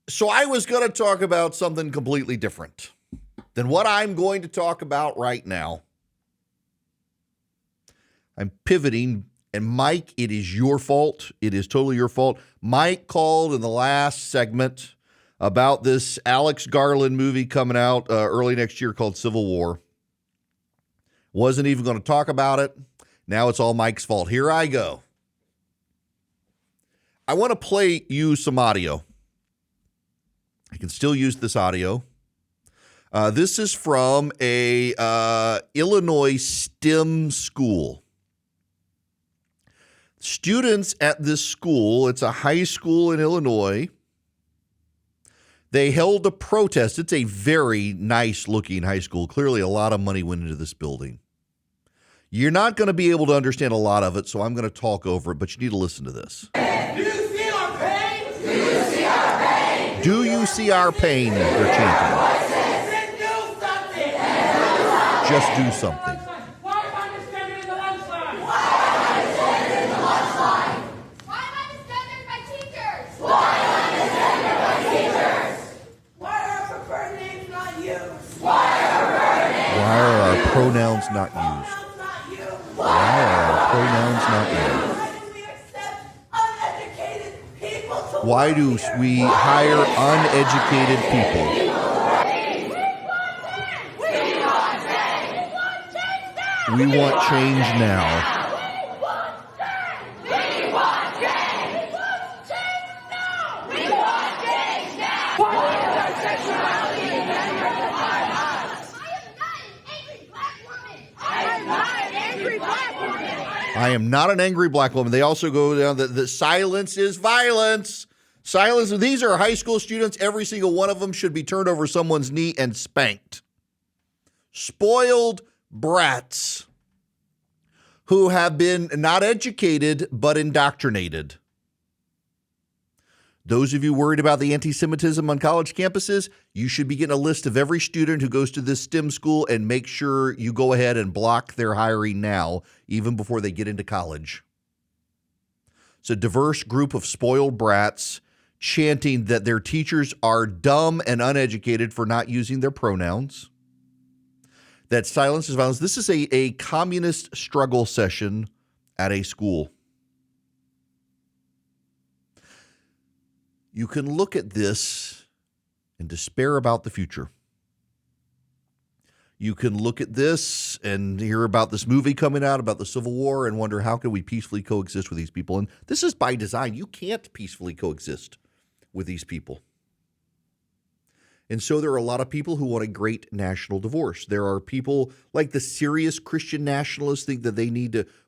So I was going to talk about something completely different than what I'm going to talk about right now. I'm pivoting, and Mike, it is your fault. It is totally your fault. Mike called in the last segment about this Alex Garland movie coming out early next year called Civil War. Wasn't even going to talk about it. Now it's all Mike's fault. Here I go. I want to play you some audio. I can still use this audio. This is from a Illinois STEM school. Students at this school, it's a high school in Illinois, they held a protest. It's a very nice-looking high school. Clearly, a lot of money went into this building. You're not going to be able to understand a lot of it, so I'm going to talk over it, but you need to listen to this. Do you see our pain? Do you see our pain? Do you see our pain? They're chanting. Then do something. Just do something. Why am I standing in the lunch line? Why am I suspended by teachers? Why are our preferred names not used? Why are our pronouns not used? Pronouns not used. Why are our pronouns not used? Why do we accept uneducated people to Why do work here? we hire uneducated people? We want change now. I am not an angry black woman. They also go down that silence is violence. Silence. These are high school students. Every single one of them should be turned over someone's knee and spanked. Spoiled brats who have been not educated but indoctrinated. Those of you worried about the anti-Semitism on college campuses, you should be getting a list of every student who goes to this STEM school and make sure you go ahead and block their hiring now, even before they get into college. It's a diverse group of spoiled brats chanting that their teachers are dumb and uneducated for not using their pronouns. That silence is violence. This is a communist struggle session at a school. You can look at this and despair about the future. You can look at this and hear about this movie coming out about the Civil War and wonder how can we peacefully coexist with these people. And this is by design. You can't peacefully coexist with these people. And so there are a lot of people who want a great national divorce. There are people like the serious Christian nationalists think that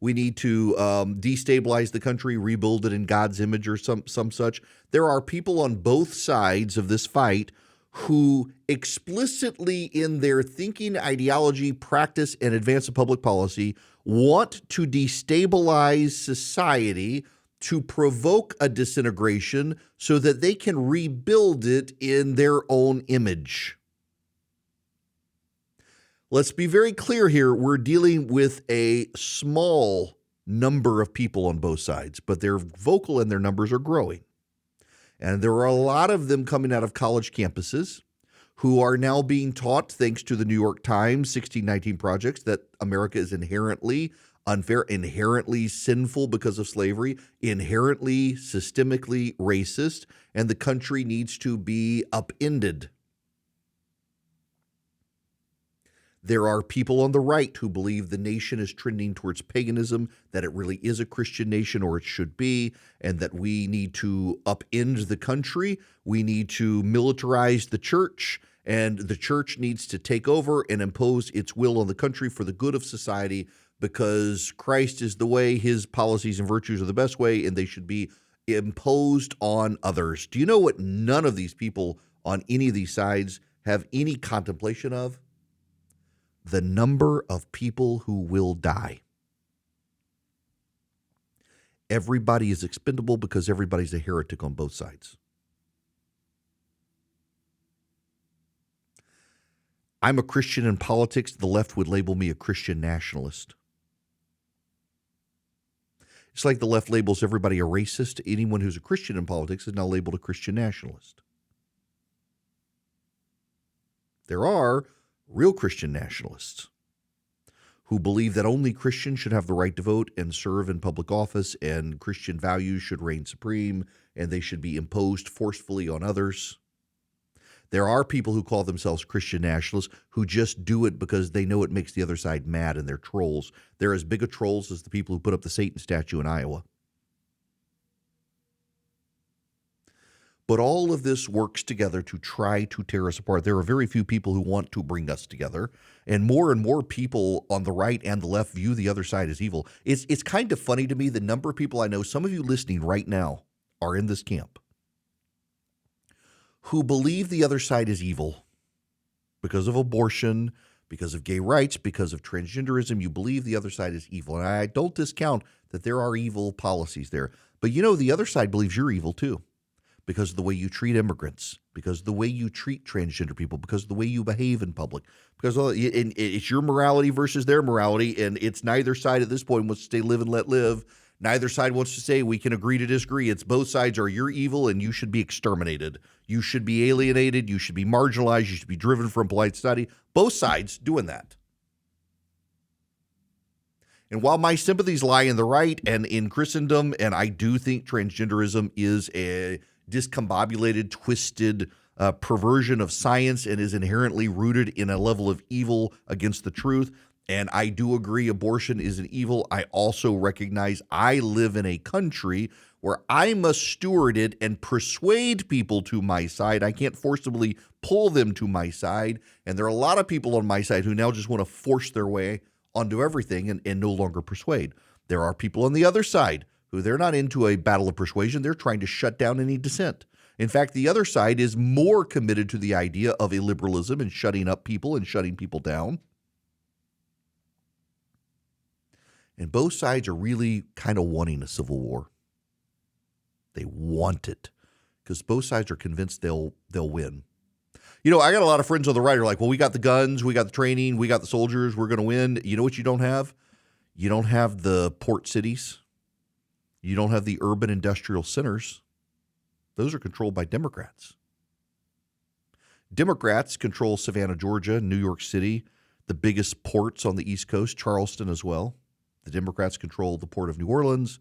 we need to destabilize the country, rebuild it in God's image or some such. There are people on both sides of this fight who explicitly in their thinking, ideology, practice, and advance of public policy want to destabilize society to provoke a disintegration so that they can rebuild it in their own image. Let's be very clear here. We're dealing with a small number of people on both sides, but they're vocal and their numbers are growing. And there are a lot of them coming out of college campuses who are now being taught, thanks to the New York Times 1619 projects, that America is inherently unfair, inherently sinful because of slavery, inherently systemically racist, and the country needs to be upended. There are people on the right who believe the nation is trending towards paganism, that it really is a Christian nation, or it should be, and that we need to upend the country. We need to militarize the church, and the church needs to take over and impose its will on the country for the good of society, because Christ is the way, his policies and virtues are the best way, and they should be imposed on others. Do you know what none of these people on any of these sides have any contemplation of? The number of people who will die. Everybody is expendable because everybody's a heretic on both sides. I'm a Christian in politics. The left would label me a Christian nationalist. It's like the left labels everybody a racist. Anyone who's a Christian in politics is now labeled a Christian nationalist. There are real Christian nationalists who believe that only Christians should have the right to vote and serve in public office, and Christian values should reign supreme, and they should be imposed forcefully on others. There are people who call themselves Christian nationalists who just do it because they know it makes the other side mad, and they're trolls. They're as big a trolls as the people who put up the Satan statue in Iowa. But all of this works together to try to tear us apart. There are very few people who want to bring us together, and more people on the right and the left view the other side as evil. It's kind of funny to me the number of people I know, some of you listening right now are in this camp, who believe the other side is evil because of abortion, because of gay rights, because of transgenderism. You believe the other side is evil. And I don't discount that there are evil policies there. But the other side believes you're evil too, because of the way you treat immigrants, because of the way you treat transgender people, because of the way you behave in public, because it's your morality versus their morality, and it's neither side at this point wants to stay live and let live. Neither side wants to say we can agree to disagree. It's both sides are you're evil and you should be exterminated. You should be alienated. You should be marginalized. You should be driven from polite society. Both sides doing that. And while my sympathies lie in the right and in Christendom, and I do think transgenderism is a discombobulated, twisted perversion of science and is inherently rooted in a level of evil against the truth, and I do agree abortion is an evil, I also recognize I live in a country where I must steward it and persuade people to my side. I can't forcibly pull them to my side. And there are a lot of people on my side who now just want to force their way onto everything and no longer persuade. There are people on the other side who they're not into a battle of persuasion. They're trying to shut down any dissent. In fact, the other side is more committed to the idea of illiberalism and shutting up people and shutting people down. And both sides are really kind of wanting a civil war. They want it because both sides are convinced they'll win. I got a lot of friends on the right who are like, well, we got the guns, we got the training, we got the soldiers, we're going to win. You know what you don't have? You don't have the port cities. You don't have the urban industrial centers. Those are controlled by Democrats. Democrats control Savannah, Georgia, New York City, the biggest ports on the East Coast, Charleston as well. The Democrats control the Port of New Orleans.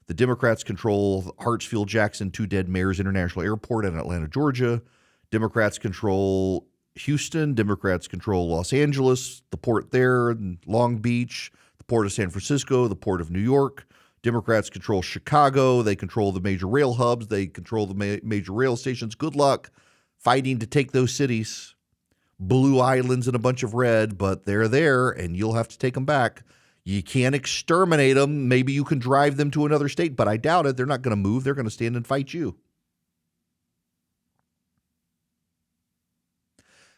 The Democrats control Hartsfield-Jackson, two dead mayors International Airport in Atlanta, Georgia. Democrats control Houston. Democrats control Los Angeles, the port there, and Long Beach, the Port of San Francisco, the Port of New York. Democrats control Chicago. They control the major rail hubs. They control the major rail stations. Good luck fighting to take those cities. Blue islands and a bunch of red, but they're there, and you'll have to take them back. You can't exterminate them. Maybe you can drive them to another state, but I doubt it. They're not going to move. They're going to stand and fight you.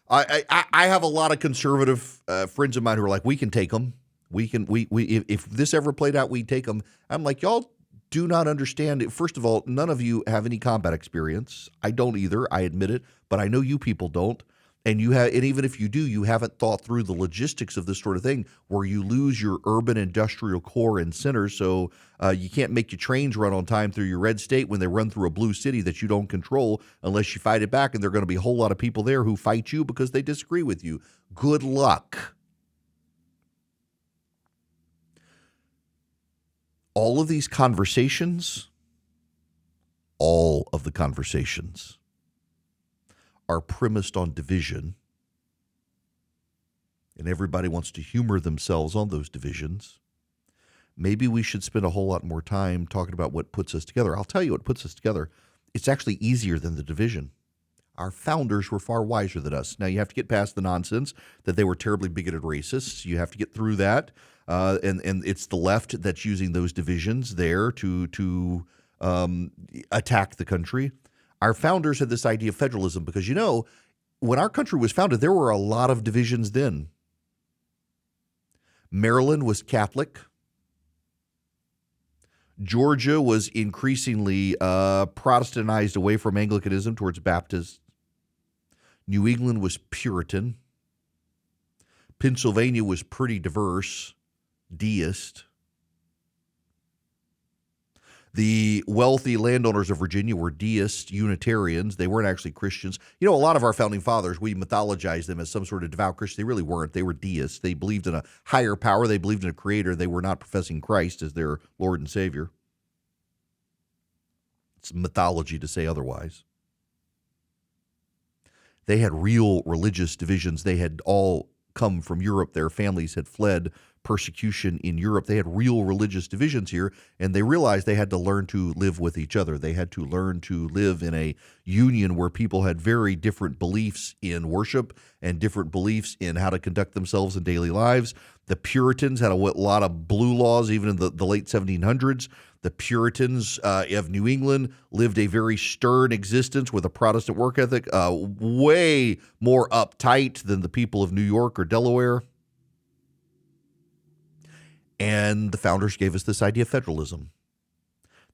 I have a lot of conservative friends of mine who are like, we can take them. If this ever played out, we'd take them. I'm like, y'all do not understand it. First of all, none of you have any combat experience. I don't either. I admit it, but I know you people don't. And even if you do, you haven't thought through the logistics of this sort of thing where you lose your urban industrial core and centers. So you can't make your trains run on time through your red state when they run through a blue city that you don't control unless you fight it back. And there are going to be a whole lot of people there who fight you because they disagree with you. Good luck. All of these conversations, all of the conversations are premised on division, and everybody wants to humor themselves on those divisions. Maybe we should spend a whole lot more time talking about what puts us together. I'll tell you what puts us together. It's actually easier than the division. Our founders were far wiser than us. Now, you have to get past the nonsense that they were terribly bigoted racists. You have to get through that, and it's the left that's using those divisions there to attack the country. Our founders had this idea of federalism because, when our country was founded, there were a lot of divisions then. Maryland was Catholic. Georgia was increasingly Protestantized away from Anglicanism towards Baptist. New England was Puritan. Pennsylvania was pretty diverse, deist. The wealthy landowners of Virginia were deist Unitarians. They weren't actually Christians. You know, a lot of our founding fathers, we mythologize them as some sort of devout Christian. They really weren't. They were deists. They believed in a higher power. They believed in a creator. They were not professing Christ as their Lord and Savior. It's mythology to say otherwise. They had real religious divisions. They had all come from Europe. Their families had fled persecution in Europe. They had real religious divisions here, and they realized they had to learn to live with each other. They had to learn to live in a union where people had very different beliefs in worship and different beliefs in how to conduct themselves in daily lives. The Puritans had a lot of blue laws, even in the late 1700s. The Puritans of New England lived a very stern existence with a Protestant work ethic, way more uptight than the people of New York or Delaware. And the founders gave us this idea of federalism,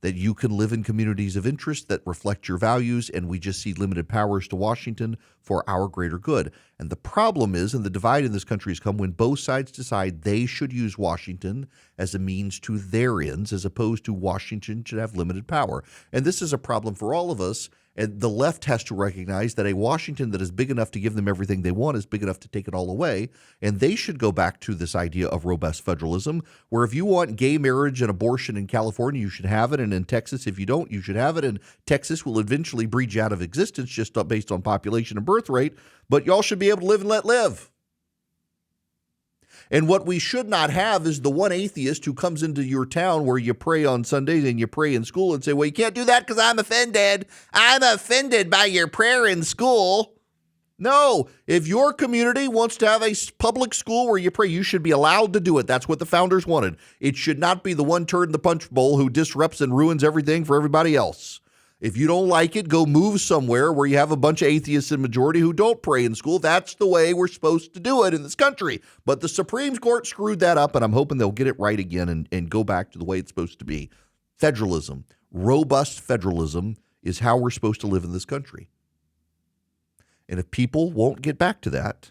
that you can live in communities of interest that reflect your values, and we just see limited powers to Washington for our greater good. And the problem is, and the divide in this country has come when both sides decide they should use Washington as a means to their ends, as opposed to Washington should have limited power. And this is a problem for all of us. And the left has to recognize that a Washington that is big enough to give them everything they want is big enough to take it all away. And they should go back to this idea of robust federalism, where if you want gay marriage and abortion in California, you should have it. And in Texas, if you don't, you should have it. And Texas will eventually breed you out of existence just based on population and birth rate. But y'all should be able to live and let live. And what we should not have is the one atheist who comes into your town where you pray on Sundays and you pray in school and say, well, you can't do that because I'm offended. I'm offended by your prayer in school. No, if your community wants to have a public school where you pray, you should be allowed to do it. That's what the founders wanted. It should not be the one turd in the punch bowl who disrupts and ruins everything for everybody else. If you don't like it, go move somewhere where you have a bunch of atheists in majority who don't pray in school. That's the way we're supposed to do it in this country. But the Supreme Court screwed that up, and I'm hoping they'll get it right again and go back to the way it's supposed to be. Federalism, robust federalism is how we're supposed to live in this country. And if people won't get back to that,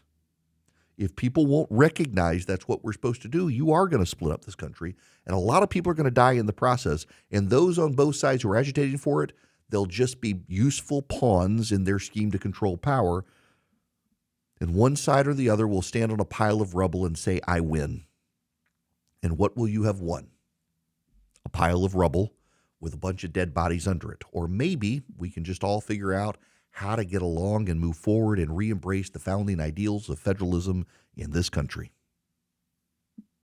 if people won't recognize that's what we're supposed to do, you are going to split up this country. And a lot of people are going to die in the process. And those on both sides who are agitating for it, they'll just be useful pawns in their scheme to control power. And one side or the other will stand on a pile of rubble and say, I win. And what will you have won? A pile of rubble with a bunch of dead bodies under it. Or maybe we can just all figure out how to get along and move forward and re-embrace the founding ideals of federalism in this country.